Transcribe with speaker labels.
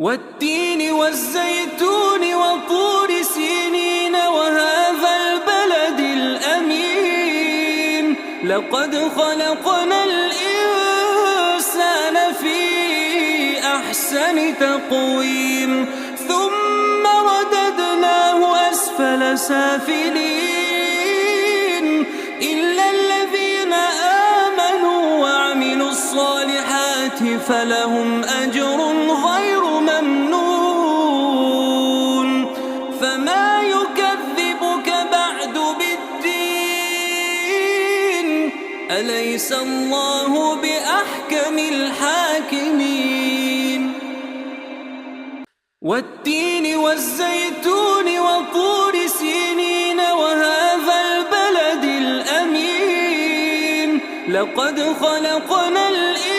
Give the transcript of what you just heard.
Speaker 1: والتين والزيتون وطور سينين وهذا البلد الأمين لقد خلقنا الإنسان في أحسن تقويم ثم رددناه أسفل سافلين إلا الذين آمنوا وعملوا الصالحات فلهم أجر غير ممنون فما يكذبك بعد بالدين أليس الله بأحكم الحاكمين والتين والزيتون وطور سينين وهذا البلد الأمين لقد خلقنا الإنسان